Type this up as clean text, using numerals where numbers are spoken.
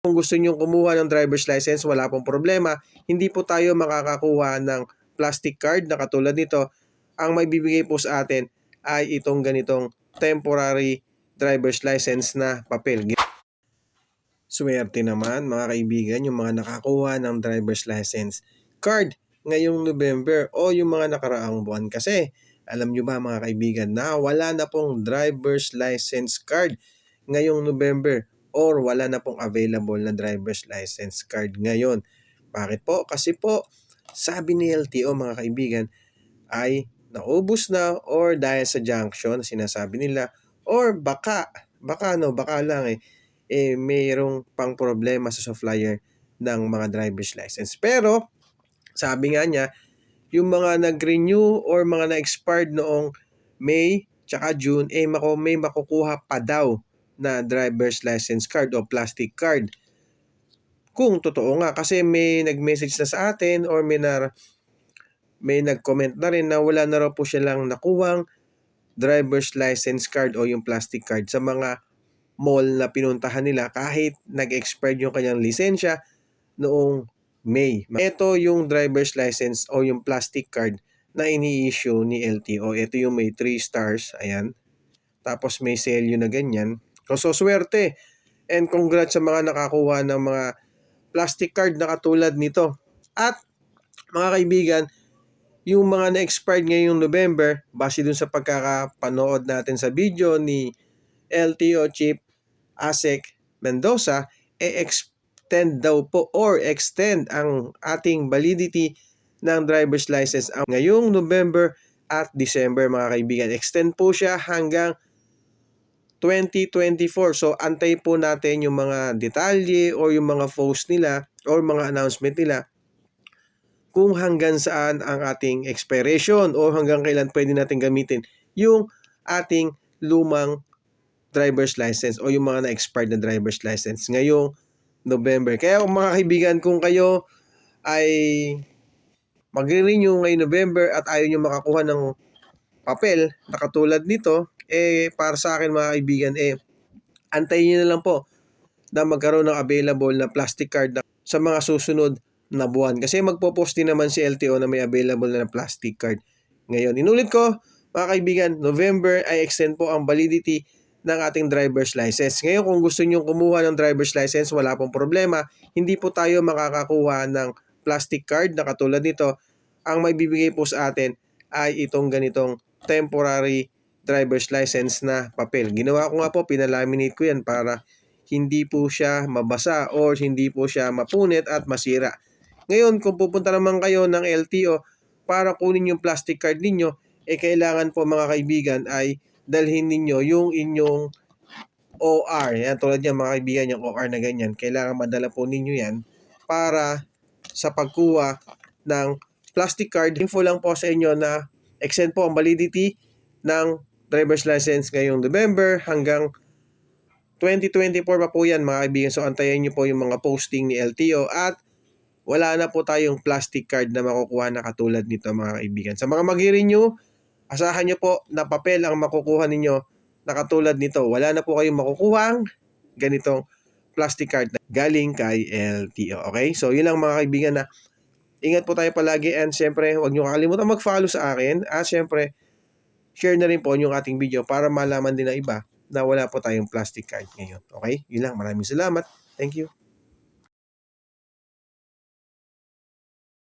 Kung gusto nyo kumuha ng driver's license, wala pong problema. Hindi po tayo makakakuha ng plastic card na katulad nito. Ang may bibigay po sa atin ay itong ganitong temporary driver's license na papel. Swerte naman mga kaibigan yung mga nakakuha ng driver's license card ngayong November o yung mga nakaraang buwan. Kasi alam nyo ba mga kaibigan na wala na pong driver's license card ngayong November or wala na pong available na driver's license card ngayon. Bakit po? Kasi po sabi ni LTO mga kaibigan ay naubos na or dahil sa junction sinasabi nila or baka lang mayroong pang problema sa supplier ng mga driver's license. Pero sabi nga niya, yung mga nag-renew or mga na-expired noong May tsaka June, may makukuha pa daw na driver's license card o plastic card. Kung totoo nga, kasi may nag-message na sa atin or may nag-comment na rin na wala na raw po siya lang nakuhang driver's license card o yung plastic card sa mga mall na pinuntahan nila kahit nag-expired yung kanyang lisensya noong May. Ito yung driver's license o yung plastic card na ini-issue ni LTO. Ito yung may 3 stars. Ayan. Tapos may selyo na ganyan. So, swerte. And congrats sa mga nakakuha ng mga plastic card na katulad nito. At mga kaibigan, yung mga na-expired ngayong November, base dun sa pagkakapanood natin sa video ni LTO Chief Asek Mendoza, extend daw po or extend ang ating validity ng driver's license ngayong November at December mga kaibigan. Extend po siya hanggang 2024. So antay po natin yung mga detalye o yung mga post nila or mga announcement nila kung hanggang saan ang ating expiration o hanggang kailan pwede natin gamitin yung ating lumang driver's license o yung mga na-expired na driver's license ngayong November. Kaya mga kaibigan, kung kayo ay magre-renew ngayong November at ayaw nyo makakuha ng papel na katulad nito, para sa akin mga kaibigan, antayin nyo na lang po na magkaroon ng available na plastic card sa mga susunod na buwan. Kasi magpo-post din naman si LTO na may available na plastic card ngayon. Inulit ko, mga kaibigan, November ay extend po ang validity ng ating driver's license. Ngayon, kung gusto nyo kumuha ng driver's license, wala pong problema. Hindi po tayo makakakuha ng plastic card na katulad nito. Ang may bibigay po sa atin ay itong ganitong temporary driver's license na papel. Ginawa ko nga po, pinalaminate ko yan para hindi po siya mabasa or hindi po siya mapunit at masira. Ngayon, kung pupunta naman kayo ng LTO para kunin yung plastic card ninyo, kailangan po mga kaibigan ay dalhin ninyo yung inyong OR. Yan, tulad yan mga kaibigan, yung OR na ganyan. Kailangan madala po ninyo yan para sa pagkuha ng plastic card. Info lang po sa inyo na extend po ang validity ng driver's license ngayong November hanggang 2024 pa po yan mga kaibigan. So antayin nyo po yung mga posting ni LTO at wala na po tayong plastic card na makukuha na katulad nito mga kaibigan. Sa mga mag-renew, asahan nyo po na papel ang makukuha ninyo na katulad nito. Wala na po kayong makukuhang ganitong plastic card na galing kay LTO. Okay? So yun lang mga kaibigan na ingat po tayo palagi and syempre huwag nyo kakalimutan mag-follow sa akin at syempre share na rin po yung ating video para malaman din ng iba na wala po tayong plastic card ngayon. Okay? Yun lang. Maraming salamat. Thank you.